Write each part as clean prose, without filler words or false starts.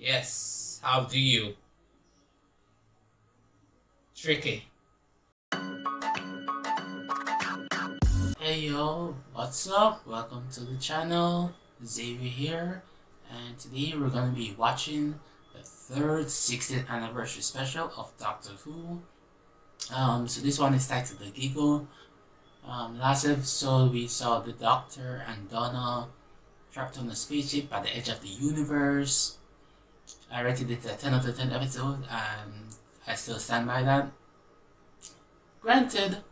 Yes, how do you? Tricky. Hey yo, what's up? Welcome to the channel. Xavier here, and today we're gonna be watching the third 60th anniversary special of Doctor Who. So this one is titled The Giggle. Last episode we saw the Doctor and Donna trapped on a spaceship at the edge of the universe. I rated it a 10 out of 10 episode, and I still stand by that. Granted,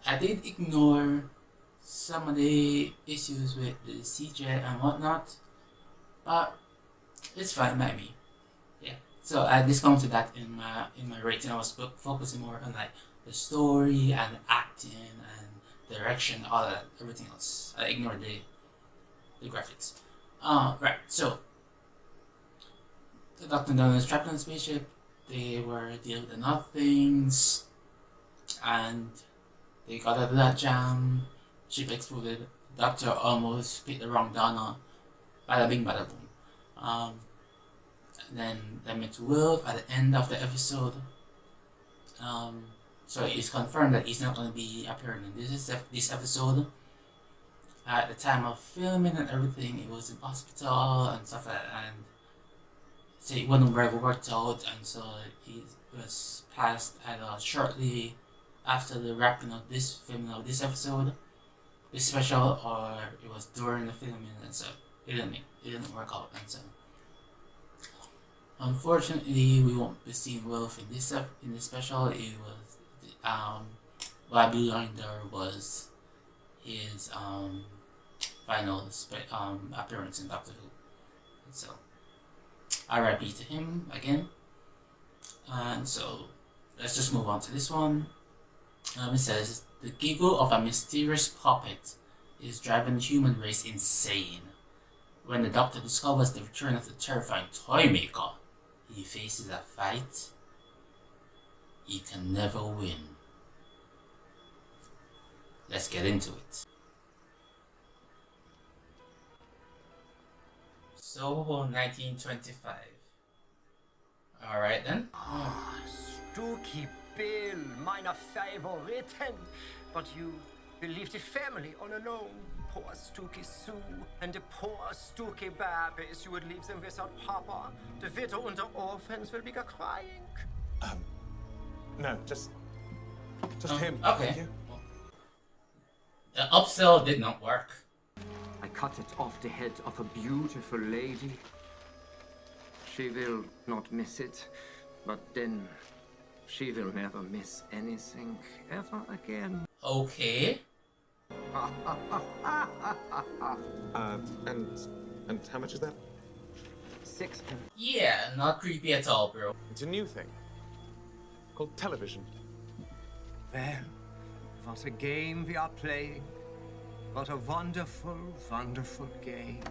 I did ignore some of the issues with the CJ and whatnot, but it's fine by me. Yeah. So I discounted that in my rating. I was focusing more on like the story and acting and direction, all that, everything else. I ignored the graphics. Right. So the Doctor and Donna is trapped on a spaceship. They were dealing with the nothings, and they got out of that jam. Ship exploded. The Doctor almost picked the wrong Donna. Bada bing, bada boom. And then they met Wilf at the end of the episode. So it's confirmed that he's not going to be appearing in this episode. At the time of filming and everything, he was in hospital and stuff like that, and so it wasn't very worked out, and so he was passed either shortly after the wrapping of this filming of this episode, this special, or it was during the filming, and so it didn't work out, and so unfortunately we won't be seeing Wilf in this special. It was Wild Blue Yonder was his final appearance in Doctor Who, and so R.I.P. to him again. And so let's just move on to this one. It says, the giggle of a mysterious puppet is driving the human race insane. When the Doctor discovers the return of the terrifying Toymaker, he faces a fight he can never win. Let's get into it. So, 1925. Alright then. Ah, Stooky Bill, meine Favoriten. But you leave the family all alone. Poor Stooky Sue and the poor Stooky babies. You would leave them without Papa. The widow and the orphans will be crying. No, just him. Okay. Thank you. The upsell did not work. I cut it off the head of a beautiful lady. She will not miss it, but then she will never miss anything ever again. Okay. And how much is that? 6 pence. Yeah, not creepy at all, bro. It's a new thing called television. Well, what a game we are playing. What a wonderful, wonderful game.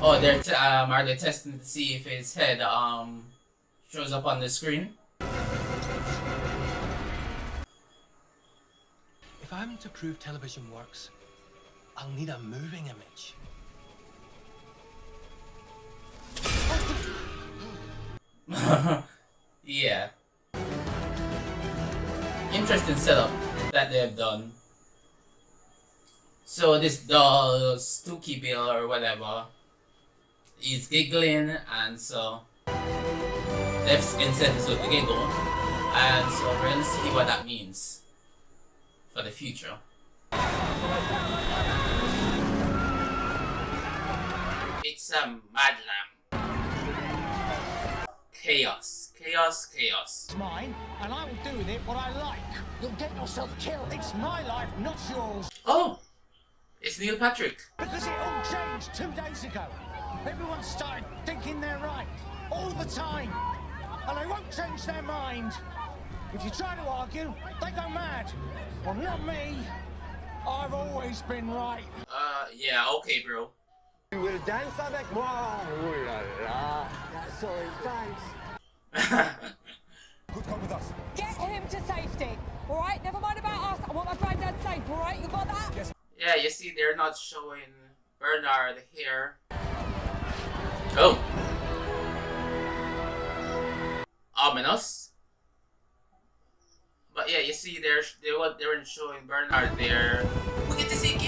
Oh, are they testing to see if his head shows up on the screen? If I'm to prove television works, I'll need a moving image. Yeah. Interesting setup that they've done. So this doll, Stooky Bill or whatever, is giggling, and so they've been set this with the giggle, and so we're gonna see what that means for the future. It's a mad lamb. Chaos, chaos, chaos. It's mine, and I will do with it what I like. You'll get yourself killed. It's my life, not yours. Oh, it's Neil Patrick. Because it all changed 2 days ago. Everyone started thinking they're right, all the time. And they won't change their mind. If you try to argue, they go mad. Well, not me. I've always been right. Yeah, okay, bro. You will dance avec moi. Oh la la. Sorry, thanks. Who's come with us? Get him to safety. All right, never mind they're not showing Bernard here. Oh. Ominous. But yeah, you see, they weren't showing Bernard there. We get to see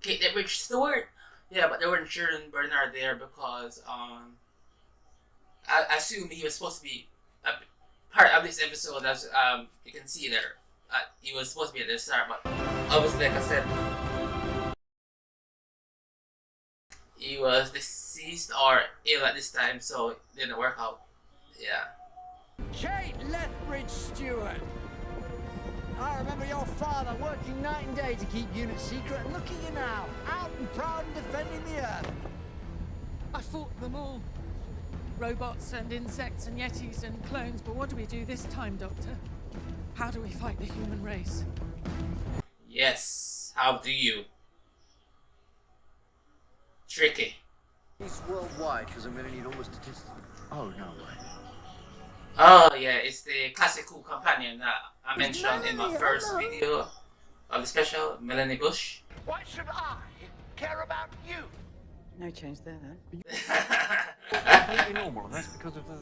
Kate Lethbridge-Stewart. Yeah, but they weren't showing Bernard there because I assume he was supposed to be a part of this episode. As you can see there, he was supposed to be at the start, but obviously, like I said, he was deceased or ill at this time, so it didn't work out. Yeah. Kate Lethbridge-Stewart. I remember your father working night and day to keep units secret, and look at you now, out and proud and defending the Earth. I fought them all. Robots and insects and yetis and clones, but what do we do this time, Doctor? How do we fight the human race? Yes, how do you? Tricky. It's worldwide because I'm going to need all the statistics. Oh, no way. Oh yeah, it's the classical companion that I mentioned in my first video of the special, Melanie Bush. Why should I care about you? No change there, then. Completely normal, and that's because of the...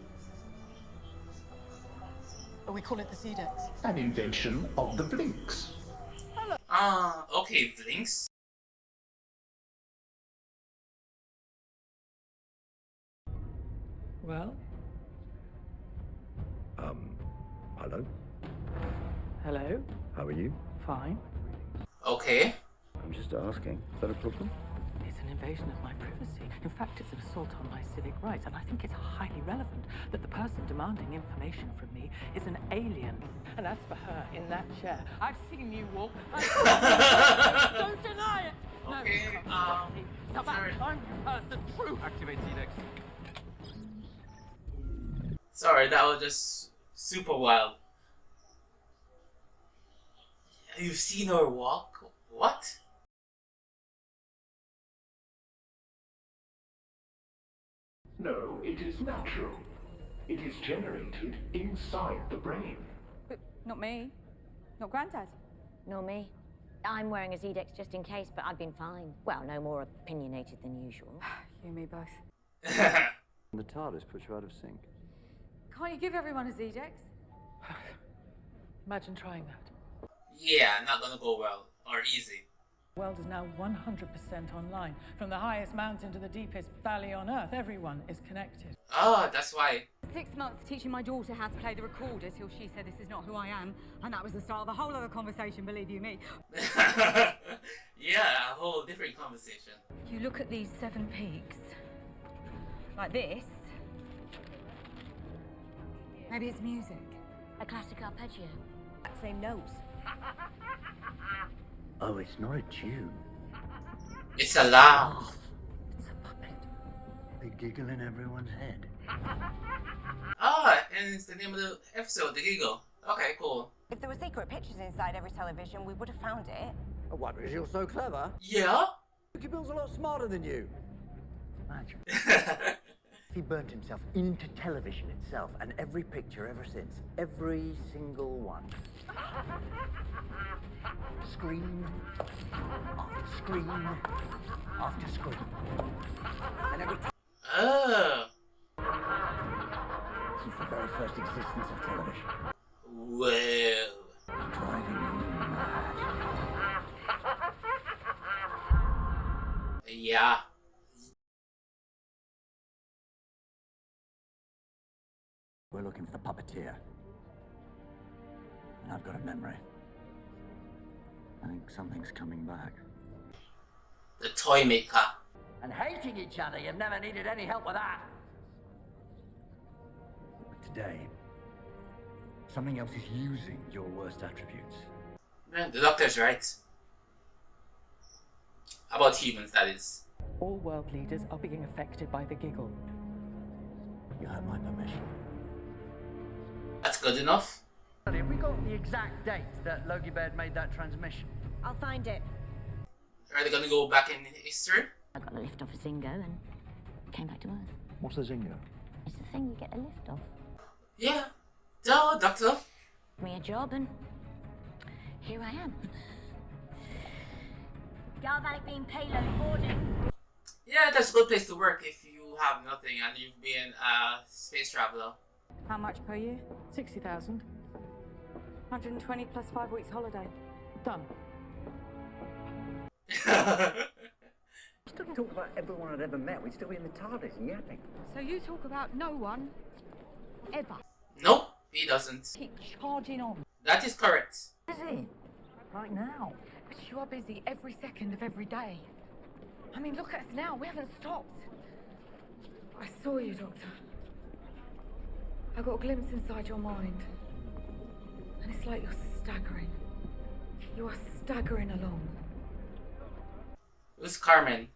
Oh, we call it the Zedex. An invention of the Blinks. Okay, Blinks. Well? Hello? Hello? How are you? Fine. Okay. I'm just asking. Is that a problem? It's an invasion of my privacy. In fact, it's an assault on my civic rights, and I think it's highly relevant that the person demanding information from me is an alien. And as for her in that chair, I've seen you walk. Don't deny it! Okay, It's about time you heard the truth. Activate Zedex. Sorry, that was just super wild. You've seen her walk? What? No, it is natural. It is generated inside the brain. But not me. Not Grandad. Nor me. I'm wearing a Zedex just in case, but I've been fine. Well, no more opinionated than usual. You and me both. The TARDIS puts you out of sync. Can't you give everyone a Zedex? Imagine trying that. Yeah, not gonna go well or easy. The world is now 100% online. From the highest mountain to the deepest valley on Earth, everyone is connected. Oh, that's why. 6 months teaching my daughter how to play the recorder till she said this is not who I am. And that was the start of a whole other conversation, believe you me. Yeah, a whole different conversation. You look at these 7 peaks. Like this. Maybe it's music. A classic arpeggio. Same notes. Oh, it's not a tune. It's a laugh. It's a puppet. They giggle in everyone's head. Ah, and it's the name of the episode, the Giggle. Okay, cool. If there were secret pictures inside every television, we would have found it. What, because you're so clever? Yeah? Bill's a lot smarter than you. Imagine. He burnt himself into television itself, and every picture ever since. Every single one. Screen after screen after screen. And every time. Oh. Since the very first existence of television. Well. Driving you mad. Yeah. We're looking for the puppeteer. And I've got a memory. I think something's coming back. The Toymaker. And hating each other, you've never needed any help with that. But today, something else is using your worst attributes. Man, the doctor's right. About humans, that is. All world leaders are being affected by the Giggle. You have my permission. That's good enough. Have we got the exact date that Logie Baird made that transmission? I'll find it. Are they gonna go back in history? I got a lift off a Zingo and came back to Earth. What's a Zingo? It's the thing you get a lift off. Yeah. Duh, doctor. Give me a job and here I am. Galvanic beam payload boarding. Yeah, that's a good place to work if you have nothing and you've been a space traveler. How much per year? 60,000. 120 plus 5 weeks holiday. Done. Still talk about everyone I'd ever met. We'd still be in the TARDIS yapping. So you talk about no one ever. Nope, he doesn't. Keep charging on. That is correct. Busy. Right now. But you are busy every second of every day. I mean, look at us now. We haven't stopped. I saw you, Doctor. I got a glimpse inside your mind. And it's like you're staggering. You are staggering along. Who's Carmen?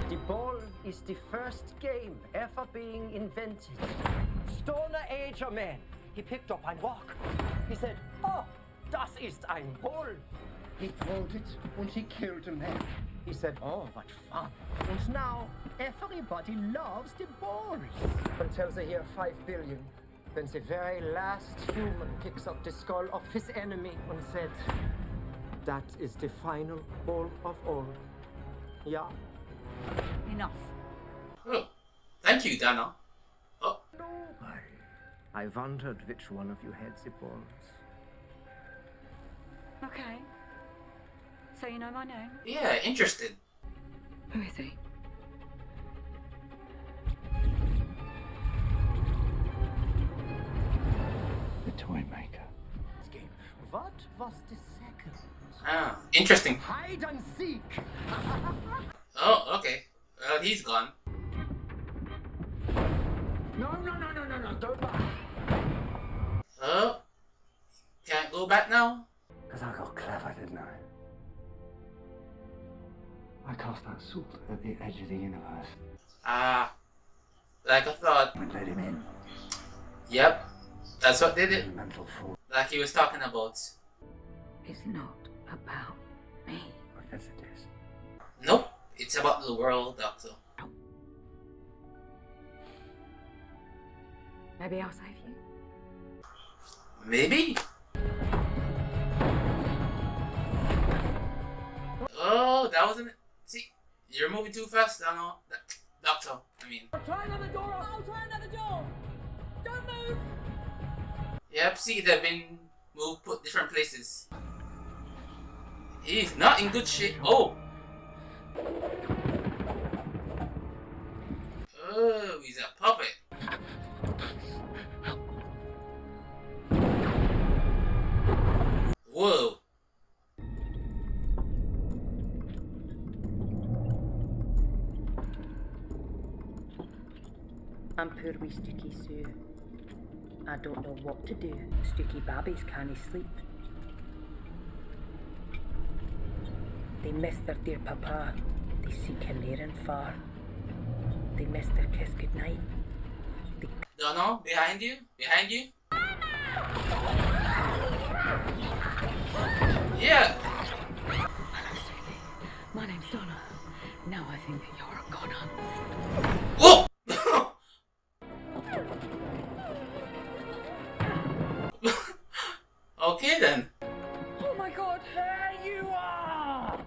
The ball is the first game ever being invented. Stone Age man. He picked up ein Walk. He said, "Oh, das ist ein Ball." He throwed it and he killed a man. He said, "Oh, what fun." And now everybody loves the balls. Until they hear 5 billion. Then the very last human picks up the skull of his enemy and said, "That is the final ball of all." Yeah. Enough. Oh, thank you, Donna. Oh. I wondered which one of you had the balls. Okay. So you know my name? Yeah, interested. Who is he? The Toymaker. What was the second? Ah, interesting. Hide and seek. Oh, okay. Well, he's gone. No, don't back. Oh, can't go back now. Because I got clever, didn't I? I cast that sword at the edge of the universe. Ah, like I thought. And let him in. Yep, that's what did it. Mental fool. Like he was talking about. It's not about me. I guess it is. Nope, it's about the world, Doctor. Maybe I'll save you. Maybe. Oh, that wasn't it. See, you're moving too fast, I know. Doctor, I mean. Try another door. I'll try another door. Don't move. Yep, see, they've been moved, put different places. He's not in good shape. Oh! Oh, he's a puppet. Whoa. I'm poor wee Stookie Sue. I don't know what to do. Stookie babbies can't sleep. They miss their dear papa. They seek him near and far. They miss their kiss goodnight. Don't know, behind you? Behind you? Yeah. My name's Donna. Now I think that you're a goner. Whoa! Okay then. Oh my god, there you are!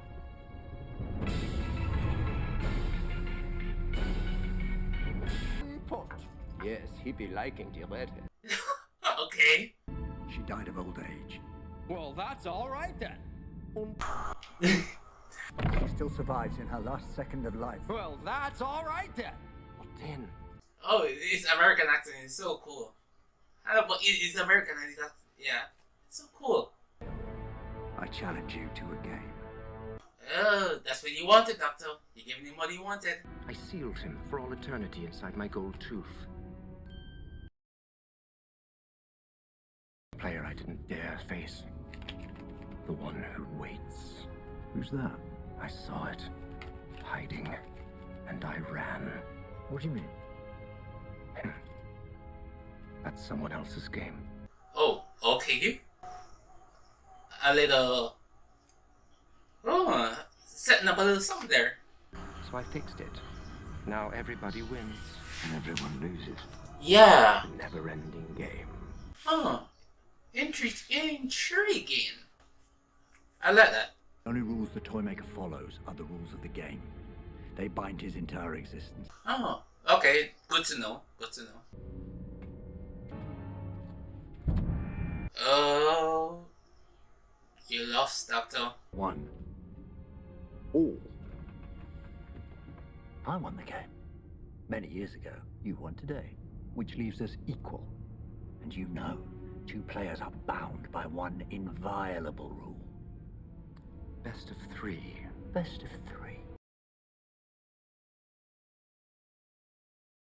Pot. Yes, he be liking the redhead. Okay. She died of old age. Well, that's all right then. She still survives in her last second of life. Well, that's all right then. But then, Oh, his American accent is so cool. I don't know, but he's American and yeah, it's so cool. I challenge you to a game. Oh, that's what you wanted, Doctor. You gave him what he wanted. I sealed him for all eternity inside my gold tooth. The player I didn't dare face. The one who waits. Who's that? I saw it. Hiding. And I ran. What do you mean? That's someone else's game. Oh, okay. A little... Oh, setting up a little something there. So I fixed it. Now everybody wins. And everyone loses. Yeah. A never-ending game. Huh. Intriguing. I like that. The only rules the Toymaker follows are the rules of the game. They bind his entire existence. Oh, okay. Good to know. Good to know. Oh. You lost, Doctor. One. All. I won the game. Many years ago. You won today. Which leaves us equal. And you know, two players are bound by one inviolable rule. Best of 3. Best of 3.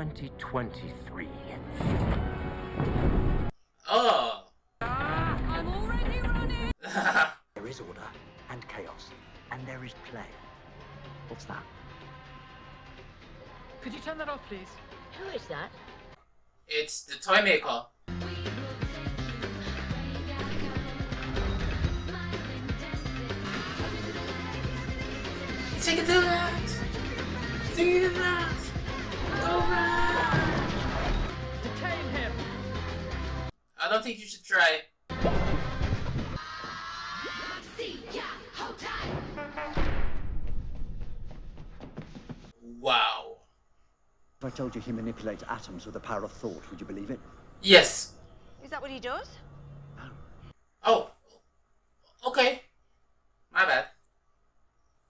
2023. Oh. I'm already running! There is order and chaos. And there is play. What's that? Could you turn that off, please? Who is that? It's the Toymaker. Take it to that! Take it to that! Alright! Detain him! I don't think you should try. Wow. If I told you he manipulates atoms with the power of thought, would you believe it? Yes. Is that what he does? Oh. Okay. My bad.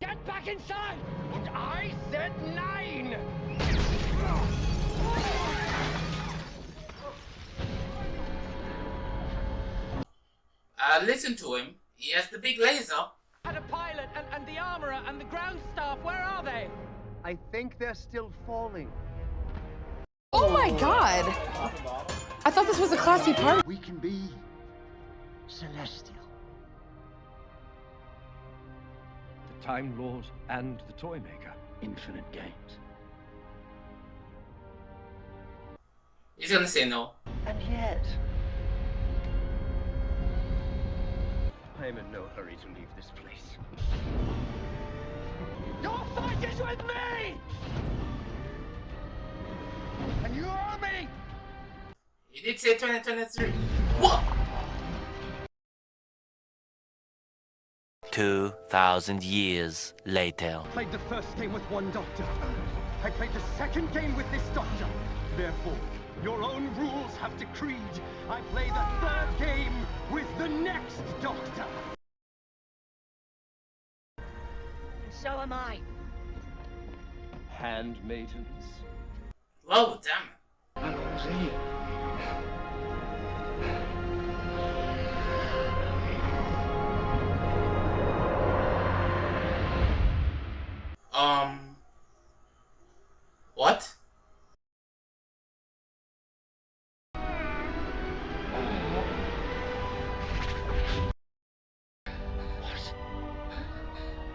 Get back inside! And I said 9! Listen to him. He has the big laser. And a pilot and the armorer and the ground staff, where are they? I think they're still falling. Oh my god! I thought this was a classy party. We can be celestial. The Time Lord and the Toymaker. Infinite games. He's gonna say no. And yet... I'm in no hurry to leave this place. Your fight is with me! And you owe me! He did say 2023. What? 2,000 years later. I played the first game with one doctor. I played the second game with this doctor. Therefore, your own rules have decreed I play the third game with the next doctor. So am I. Handmaidens. Whoa, damn. What?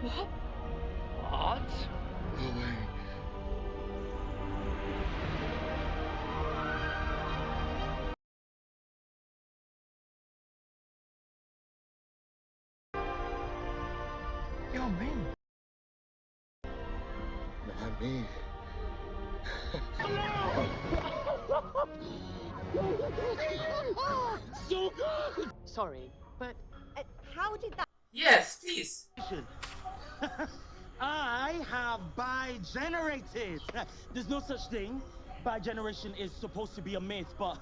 What? What? No way. You're me. Not me. So good! Sorry, but how did that... Yes, please. I have bi-generated. There's no such thing. Bi-generation is supposed to be a myth, but...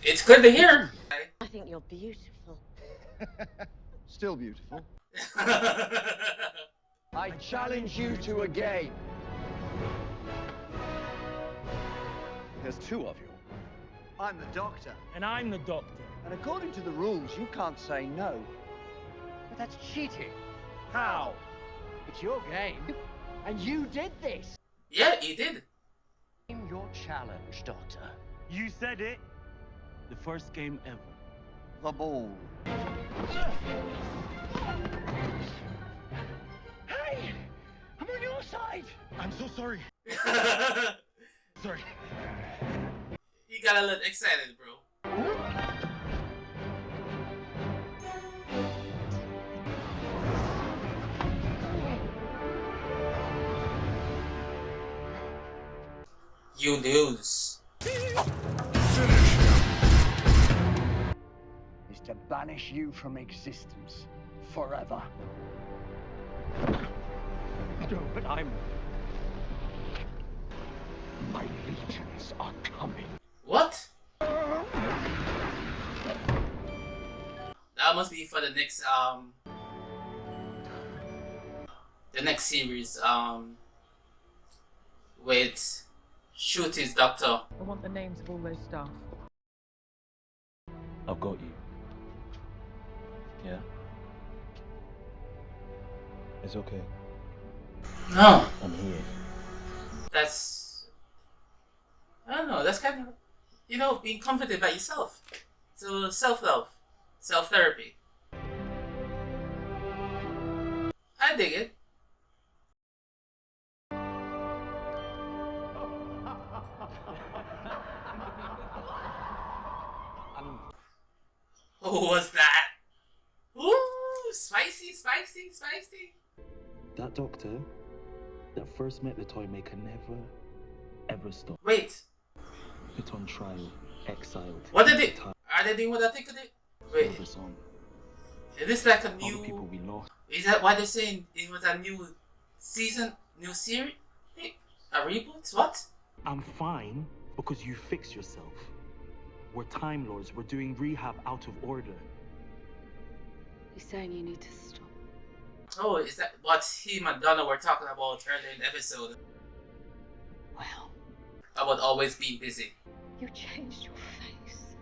It's good to hear. I think you're beautiful. Still beautiful. I challenge you to a game. There's 2 of you. I'm the doctor. And I'm the doctor. And according to the rules, you can't say no. But that's cheating. How? It's your game. And you did this. Yeah, he did. Name your challenge, Doctor. You said it. The first game ever. The ball. Hey! I'm on your side! I'm so sorry. Sorry. He got a little excited, bro. You lose. Is to banish you from existence forever. No, but my legions are coming. What? That must be for the next series with Ncuti's doctor. I want the names of all those staff. I've got you. Yeah? It's okay. No. I'm here. That's, I don't know, that's kind of, you know, being comforted by yourself. So self-love, self-therapy. I dig it. Who was that? Ooh, spicy, spicy, spicy. That doctor that first met the Toymaker never, ever stopped. Wait. Put on trial, exiled. What did it? Are they doing what I think of it? Wait. On. Is this like a All new? the people we lost. Is that why they're saying it was a new season, new series? A reboot? What? I'm fine because you fixed yourself. We're Time Lords. We're doing rehab out of order. You're saying you need to stop. Oh, is that what him and Donna were talking about earlier in the episode? Well. About always being busy. You changed your face.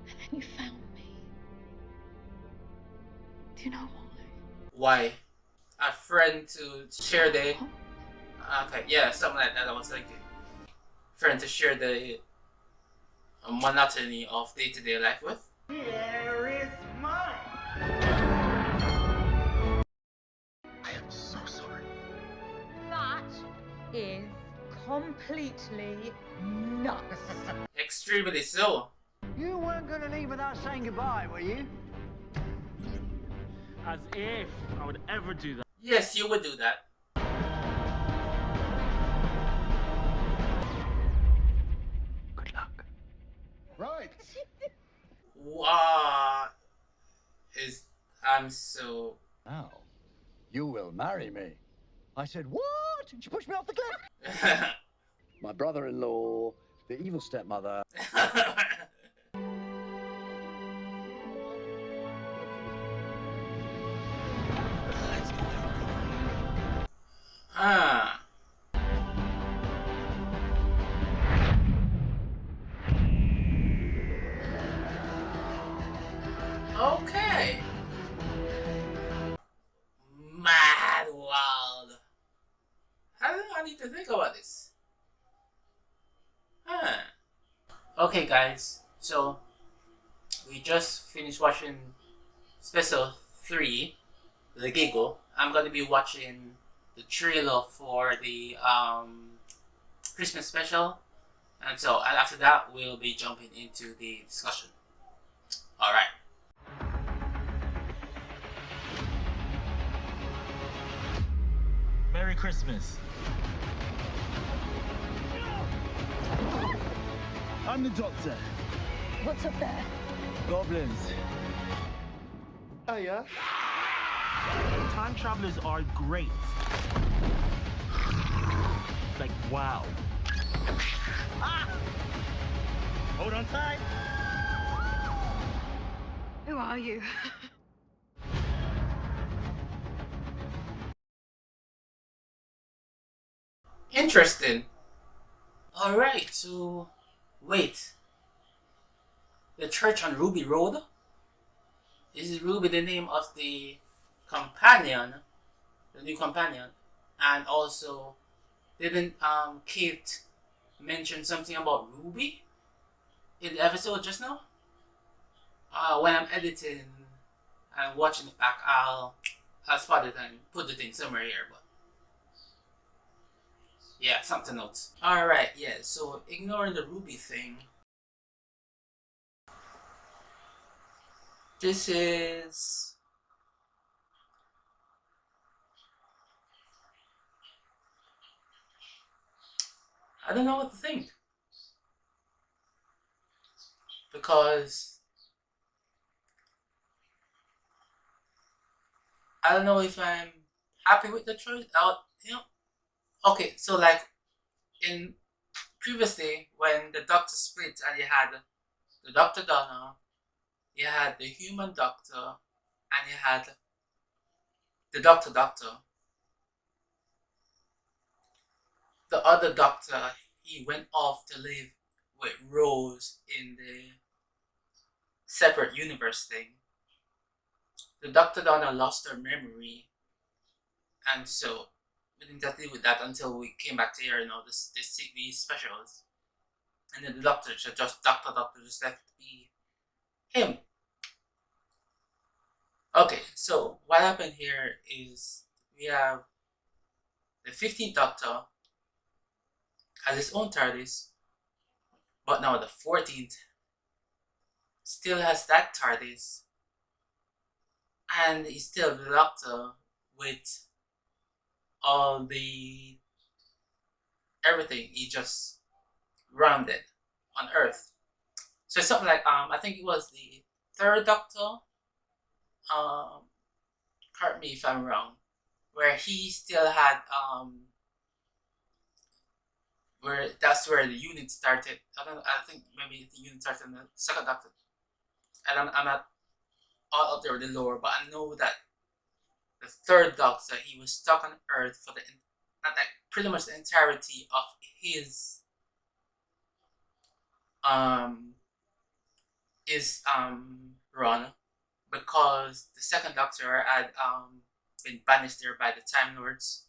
And then you found me. Do you know why? Why? A friend to share the... Okay, yeah, something like that I was thinking. Friend to share the monotony of day-to-day life with. Here is mine. I am so sorry. That is completely nuts. Extremely so. You weren't gonna leave without saying goodbye, were you? As if I would ever do that. Yes, you would do that. Good luck. Right. Wow. I'm so... Now, you will marry me. I said, what? And she pushed me off the cliff. My brother-in-law, the evil stepmother. Ah. Okay. Mad Wild. How do I need to think about this? Okay, guys. So we just finished watching special 3, the Giggle. I'm gonna be watching the trailer for the Christmas special, and so after that we'll be jumping into the discussion. All right. Merry Christmas. I'm the doctor. What's up there? Goblins. Oh, yeah? Time travelers are great. Like, wow. Ah! Hold on tight. Who are you? Interesting. Alright, so... Wait. The church on Ruby Road? Is Ruby the name of the companion? The new companion? And also, didn't Kate mention something about Ruby? In the episode just now? When I'm editing and watching it back, I'll spot it and put it in somewhere here, but... Yeah, something else. Alright, yeah, so ignoring the Ruby thing. This is... I don't know what to think. Because I don't know if I'm happy with the choice. Okay, so like in previously when the Doctor split and you had the Dr. Donna, you had the human Doctor, and you had the Doctor. The other Doctor, he went off to live with Rose in the separate universe thing. The Dr. Donna lost her memory, and so we didn't have to deal with that until we came back to here, these specials. And then the Doctor just left to be him. Okay, so what happened here is we have the 15th Doctor has his own TARDIS, but now the 14th still has that TARDIS, and he's still the Doctor with all the everything he just grounded on Earth. So it's something like I think it was the 3rd Doctor, correct me if I'm wrong, where he still had where that's where the unit started. I think maybe the unit started in the 2nd Doctor. And I'm not all up there with the lore, but I know that the 3rd Doctor, he was stuck on Earth for pretty much the entirety of his run, because the 2nd Doctor had been banished there by the Time Lords.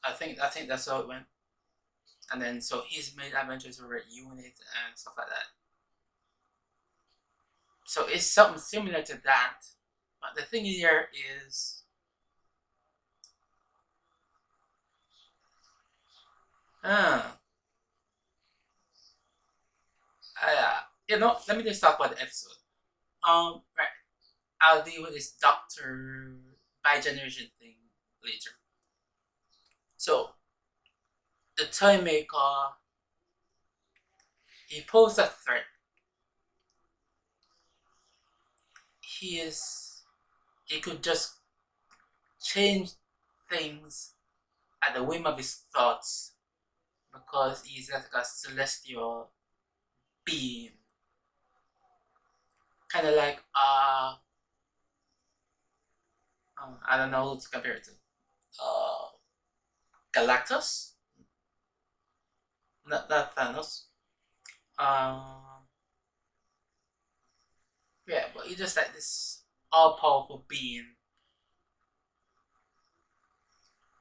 I think that's how it went. And then so his main adventures were at unit and stuff like that. So it's something similar to that. But the thing here is let me just talk about the episode. Right. I'll deal with this Doctor bi-generation thing later. So, the Toymaker, he posed a threat. He could just change things at the whim of his thoughts, because he's like a celestial being. Kind of like, I don't know who to compare it to. Galactus? Not Thanos. Yeah, but he's just like this all-powerful being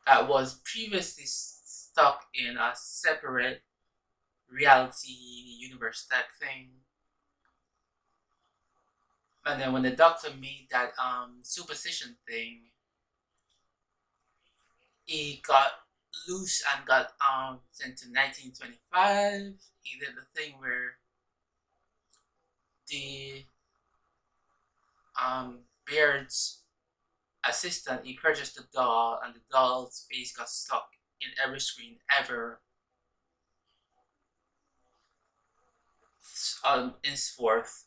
that was previously stuck in a separate reality universe type thing. And then when the Doctor made that superstition thing, he got loose and got sent to 1925. He did the thing where the Baird's assistant, he purchased the doll, and the doll's face got stuck in every screen ever henceforth,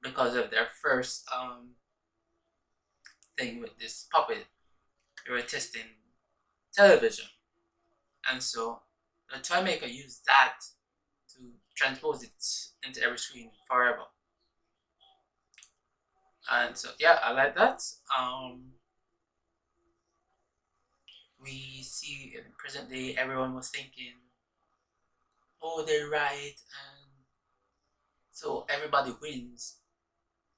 because of their first thing with this puppet. They were testing television, and so the Toymaker used that to transpose it into every screen forever. And so yeah, I like that. We see in the present day, everyone was thinking, oh, they're right, and so everybody wins.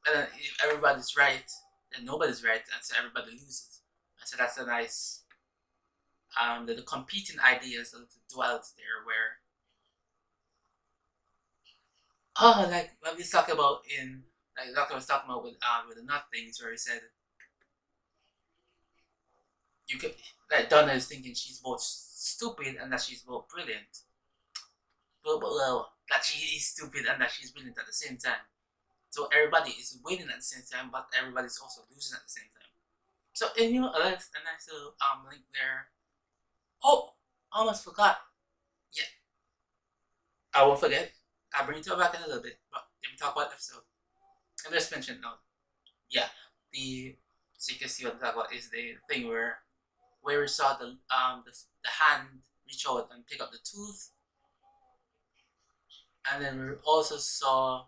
And then if everybody's right, then nobody's right, and so everybody loses. And so that's a nice the competing ideas, the duality there, where like what we talked about in, like the Doctor was talking about with the nut things, where he said you could, like Donna is thinking she's both stupid and that she's both brilliant, but that she is stupid and that she's brilliant at the same time. So everybody is winning at the same time, but everybody's also losing at the same time. So, and I like a nice little link there. Oh, almost forgot. Yeah, I won't forget. I'll bring it back in a little bit. But let me talk about the episode. And just mention now. Yeah, so you can see what I'm talking about is the thing where we saw the hand reach out and pick up the tooth, and then we also saw.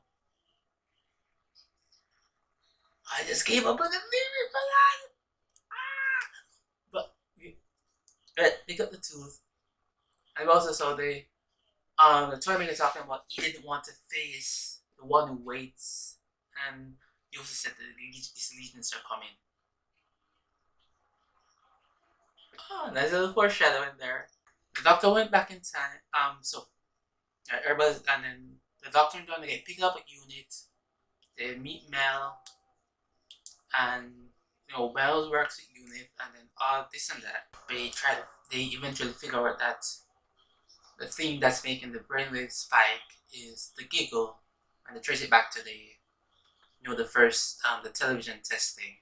I just came up with a name for that. But we pick up the tooth, and we also saw the Toymaker talking about he didn't want to face the one who waits, and he also said that these legions are coming. Oh, there's a little foreshadowing there. The doctor went back in time. So everybody's, and then the doctor and Donna get picked up at unit. They meet Mel, and Mel works at unit, and then all this and that. They eventually figure out that the thing that's making the brainwave spike is the Giggle, and they trace it back to the first the television testing,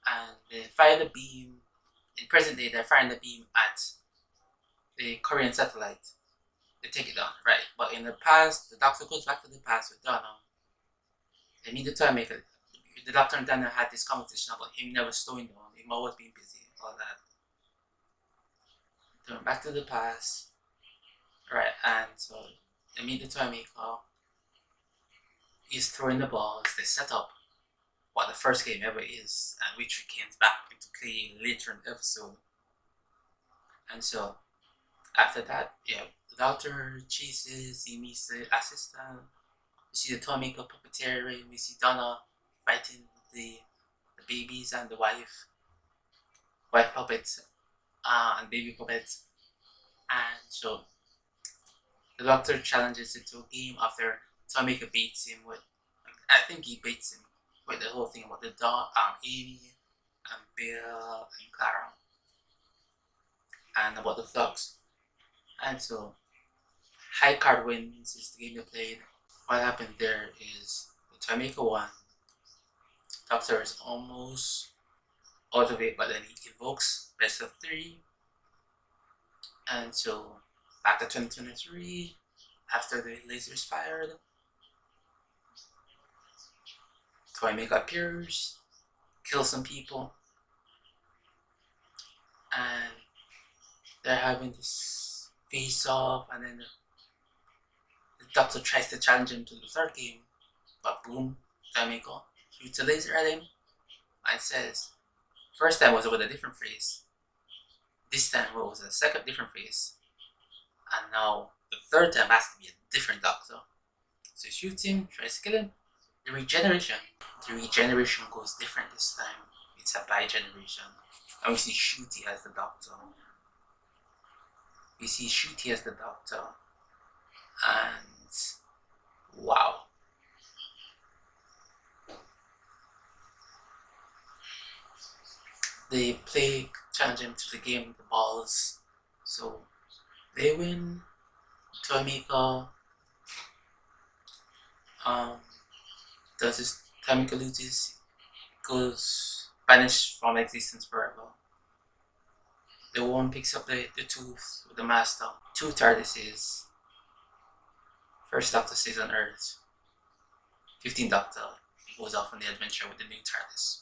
and they fire the beam. In present day, they're firing the beam at the Korean satellite. They take it down, right? But in the past, the doctor goes back to the past with Donna. They meet the Toymaker. The doctor and Donna had this conversation about him never slowing down, him always being busy, all that. They went back to the past, right? And so they meet the Toymaker. He's throwing the balls. They set up what the first game ever is, and which comes back into play later in the episode. And so after that, the doctor chases, he meets the assistant, we see the Toymaker puppeteering, we see Donna fighting the babies and the wife puppets and baby puppets. And so the doctor challenges it to a game after Toymaker beats him with, I think he beats him with the whole thing about the dog, Amy and Bill and Clara, and about the thugs. And so high card wins is the game they played. What happened there is the Toymaker won. Doctor is almost out of it, but then he evokes best of 3. And so back to 2023, after the lasers fired, Toymaker appears, kills some people, and they're having this face off, and then the doctor tries to challenge him to the third game, but boom, Toymaker shoots a laser at him and says, first time was with a different face, this time it was a second different face, and now the third time has to be a different doctor. So he shoots him, tries to kill him. The regeneration goes different this time. It's a bi-generation. And we see Ncuti as the doctor. And wow. They challenge him to the game with the balls. So they win. Toymaker does his Toymaker loses, goes banished from existence forever. The one picks up the tooth with the master. 2 TARDISes. First Doctor stays on Earth. 15th Doctor goes off on the adventure with the new TARDIS.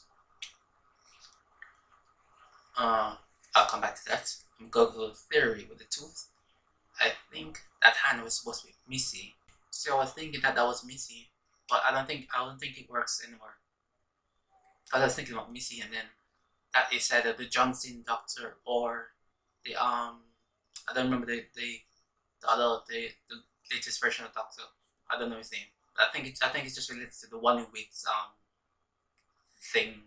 I'll come back to that. I'm going to go with theory with the tooth. I think that hand was supposed to be Missy. So I was thinking that was Missy, but I don't think it works anymore. I was thinking about Missy, and then that is either the Johnson Doctor or the I don't remember the latest version of Doctor. I don't know his name. I think it's just related to the one who wakes thing,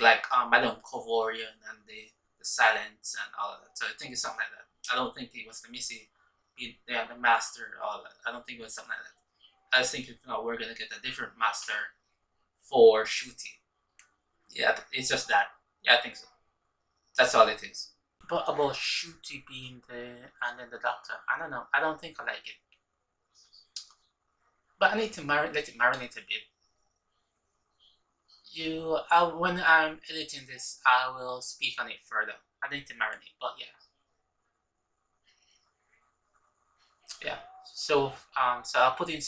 like Madame Kovorian and the silence and all of that. So I think it's something like that. I don't think it was the Missy, the master, all that. I don't think it was something like that. I was thinking, we're gonna get a different master for Ncuti. Yeah, it's just that. Yeah, I think so. That's all it is. But about Ncuti being and then the doctor, I don't know. I don't think I like it. But I need to let it marinate a bit. When I'm editing this, I will speak on it further. I need to marinate, but yeah. yeah. So I'll put in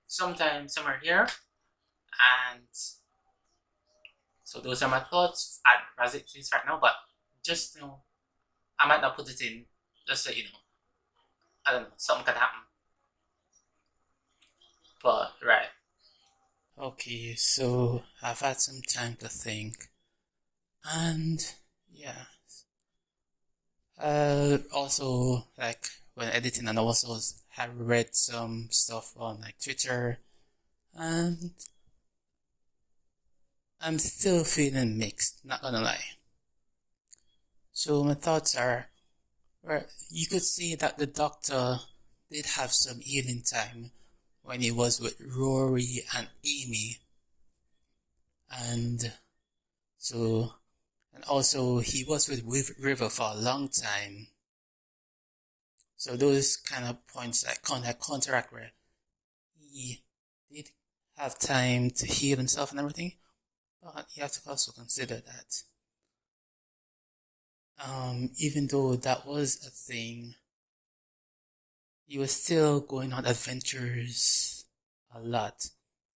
sometime somewhere here, and so those are my thoughts as it is right now. But just I might not put it in just so I don't know, something can happen. But right. Okay, so I've had some time to think, and yeah. Also, like when editing, and also have read some stuff on like Twitter, and I'm still feeling mixed, not gonna lie. So my thoughts are, well, you could see that the Doctor did have some healing time when he was with Rory and Amy, and so, and also he was with River for a long time. So those kind of points that kind of counteract where he did have time to heal himself and everything, but you have to also consider that even though that was a thing, he was still going on adventures a lot,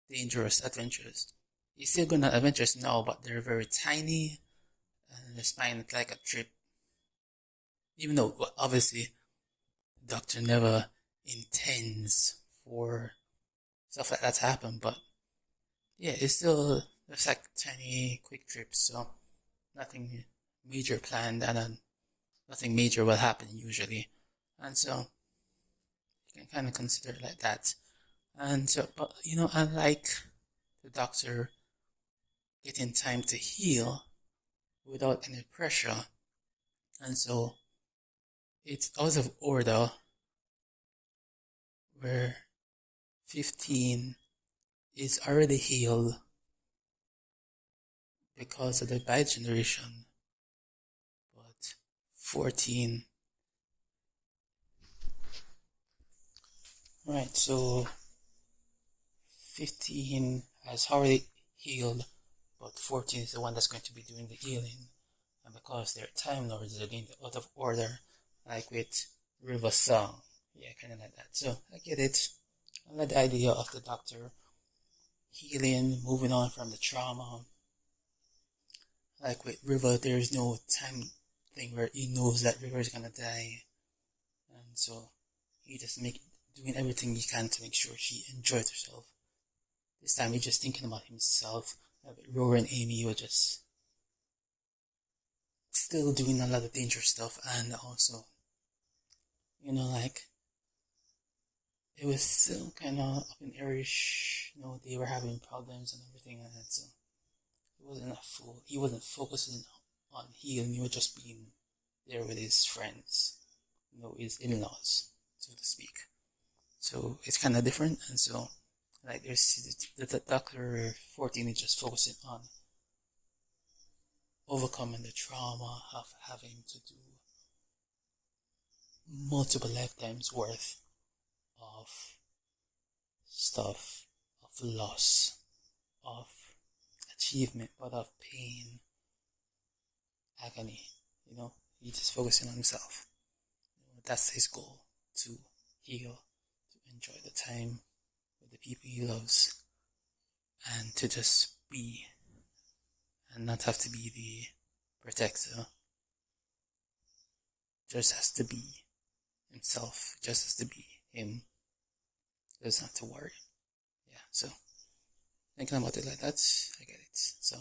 dangerous adventures. He's still going on adventures now, but they're very tiny, and it's fine like a trip. Even though, well, obviously, the Doctor never intends for stuff like that to happen, but yeah, it's still just like tiny, quick trips, so nothing major planned, and nothing major will happen usually, and so you can kind of consider it like that. And so, but I like the Doctor getting time to heal without any pressure, and so it's out of order where 15 is already healed because of the bi-generation, but 14, right, so 15 has already healed, but 14 is the one that's going to be doing the healing, and because they're Time Lords, they're doing it out of order, like with River Song, yeah, kind of like that. So I get it. I like the idea of the Doctor healing, moving on from the trauma. Like with River, there's no time thing where he knows that River is gonna die, and so he just doing everything he can to make sure she enjoys herself. This time he's just thinking about himself. With Rory and Amy were just still doing a lot of dangerous stuff, and also, like, it was still kind of up in airish, they were having problems and everything, and so he wasn't focusing on healing, he was just being there with his friends, his in-laws, so to speak. So it's kind of different, and so, like, there's the Doctor 14 is just focusing on overcoming the trauma of having to do multiple lifetimes worth of stuff, of loss, of achievement, but of pain, agony. He's just focusing on himself. That's his goal, to heal, to enjoy the time with the people he loves, and to just be, and not have to be the protector. Just has to be himself, just has to be him. Doesn't have to worry. Yeah, so thinking about it like that, I get it. So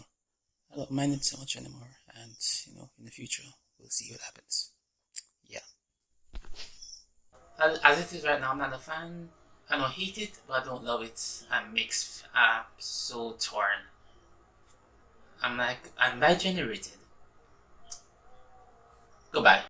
I don't mind it so much anymore, and in the future we'll see what happens. Yeah. As it is right now, I'm not a fan. I don't hate it, but I don't love it. I'm mixed. I'm so torn. I'm bi-generated. Goodbye.